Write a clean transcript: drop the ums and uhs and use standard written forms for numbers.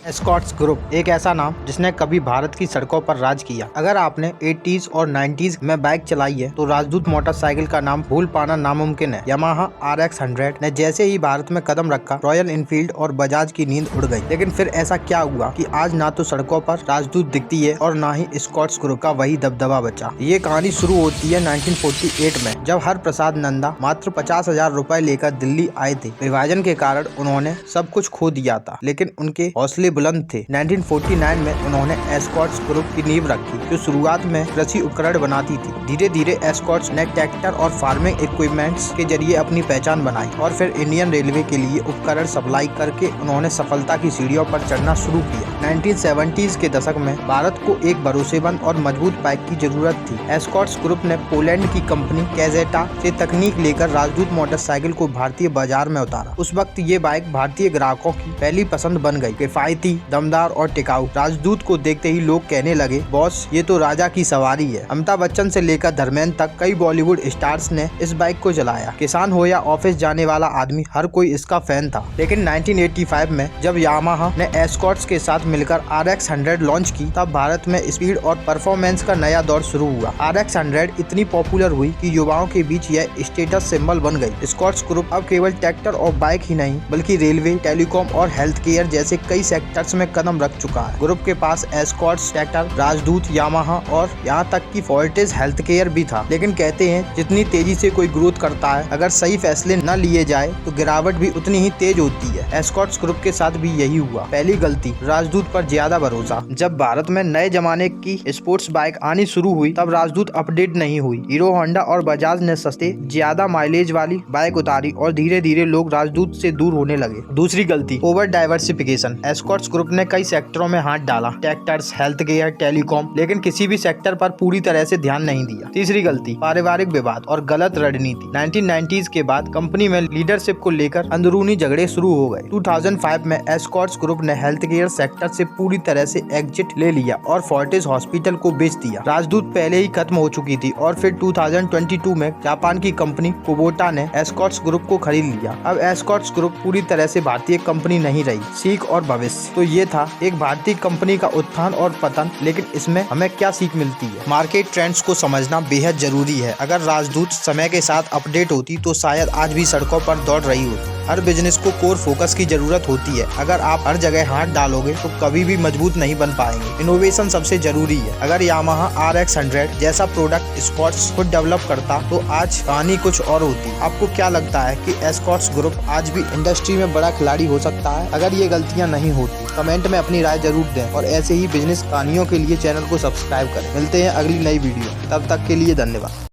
Escorts group एक ऐसा नाम जिसने कभी भारत की सड़कों पर राज किया। अगर आपने 80s और 90s में बाइक चलाई है तो राजदूत मोटरसाइकिल का नाम भूल पाना नामुमकिन है। यामाहा RX 100 ने जैसे ही भारत में कदम रखा, रॉयल इनफील्ड और बजाज की नींद उड़ गई। लेकिन फिर ऐसा क्या हुआ कि आज ना तो सड़कों पर राजदूत दिखती है और ना ही एस्कॉर्ट्स ग्रुप का वही दबदबा बचा। ये कहानी शुरू होती है 1948 में, जब हर प्रसाद नंदा मात्र 50,000 रुपए लेकर दिल्ली आए थे। विभाजन के कारण उन्होंने सब कुछ खो दिया था, लेकिन उनके हौसले बुलंद थे। 1949 में उन्होंने एस्कॉर्ट्स ग्रुप की नींव रखी, जो शुरुआत में कृषि उपकरण बनाती थी। धीरे धीरे एस्कॉर्ट्स ने ट्रैक्टर और फार्मिंग इक्विपमेंट्स के जरिए अपनी पहचान बनाई और फिर इंडियन रेलवे के लिए उपकरण सप्लाई करके उन्होंने सफलता की सीढ़ियों पर चढ़ना शुरू किया। 1970s के दशक में भारत को एक भरोसेमंद और मजबूत बाइक की जरूरत थी। एस्कॉर्ट्स ग्रुप ने पोलैंड की कंपनी कैजेटा से तकनीक लेकर राजदूत मोटरसाइकिल को भारतीय बाजार में उतारा। उस वक्त ये बाइक भारतीय ग्राहकों की पहली पसंद बन गई। किफायती, दमदार और टिकाऊ। राजदूत को देखते ही लोग कहने लगे, बॉस ये तो राजा की सवारी है। अमिताभ बच्चन से लेकर धर्मेंद्र तक कई बॉलीवुड स्टार्स ने इस बाइक को चलाया। किसान हो या ऑफिस जाने वाला आदमी, हर कोई इसका फैन था। लेकिन 1985 में जब यामाहा ने एस्कॉर्ट्स के साथ मिलकर RX 100 लॉन्च की, तब भारत में स्पीड और परफॉर्मेंस का नया दौर शुरू हुआ। RX 100 इतनी पॉपुलर हुई कि युवाओं के बीच यह स्टेटस सिंबल बन गई। एस्कॉर्ट्स ग्रुप अब केवल ट्रैक्टर और बाइक ही नहीं, बल्कि रेलवे, टेलीकॉम और हेल्थ केयर जैसे कई सेक्टर्स में कदम रख चुका है। ग्रुप के पास एस्कॉर्ट्स, ट्रैक्टर, राजदूत, यामाहा और यहाँ तक कि फोर्टिस हेल्थ केयर भी था। लेकिन कहते हैं जितनी तेजी से कोई ग्रोथ करता है, अगर सही फैसले न लिए जाए तो गिरावट भी उतनी ही तेज होती है। एस्कॉर्ट्स ग्रुप के साथ भी यही हुआ। पहली गलती, राजदूत पर ज्यादा भरोसा। जब भारत में नए जमाने की स्पोर्ट्स बाइक आनी शुरू हुई, तब राजदूत अपडेट नहीं हुई। हीरो होंडा और बजाज ने सस्ते, ज्यादा माइलेज वाली बाइक उतारी और धीरे धीरे लोग राजदूत से दूर होने लगे। दूसरी गलती, ओवर डाइवर्सिफिकेशन। एस्कॉर्ट्स ग्रुप ने कई सेक्टरों में हाथ डाला, ट्रैक्टर्स, हेल्थ केयर, टेलीकॉम, लेकिन किसी भी सेक्टर पर पूरी तरह से ध्यान नहीं दिया। तीसरी गलती, पारिवारिक विवाद और गलत रणनीति। 1990s के बाद कंपनी में लीडरशिप को लेकर अंदरूनी झगड़े शुरू हो गए। 2005 में एस्कॉर्ट्स ग्रुप ने हेल्थ केयर सेक्टर से पूरी तरह से एग्जिट ले लिया और फोर्टिस हॉस्पिटल को बेच दिया। राजदूत पहले ही खत्म हो चुकी थी और फिर 2022 में जापान की कंपनी कुबोटा ने एस्कॉर्ट्स ग्रुप को खरीद लिया। अब एस्कॉर्ट्स ग्रुप पूरी तरह से भारतीय कंपनी नहीं रही। सीख और भविष्य। तो ये था एक भारतीय कंपनी का उत्थान और पतन, लेकिन इसमें हमें क्या सीख मिलती है? मार्केट ट्रेंड्स को समझना बेहद जरूरी है। अगर राजदूत समय के साथ अपडेट होती तो शायद आज भी सड़कों पर दौड़ रही होती। हर बिजनेस को कोर फोकस की जरूरत होती है। अगर आप हर जगह हाथ डालोगे तो कभी भी मजबूत नहीं बन पाएंगे। इनोवेशन सबसे जरूरी है। अगर यामाहा RX 100 जैसा प्रोडक्ट एस्कॉर्ट्स खुद डेवलप करता तो आज कहानी कुछ और होती। आपको क्या लगता है कि एस्कॉर्ट्स ग्रुप आज भी इंडस्ट्री में बड़ा खिलाड़ी हो सकता है? अगर ये गलतियां नहीं होती, कमेंट में अपनी राय जरूर दें और ऐसे ही बिजनेस कहानियों के लिए चैनल को सब्सक्राइब करें। मिलते हैं अगली नई वीडियो, तब तक के लिए धन्यवाद।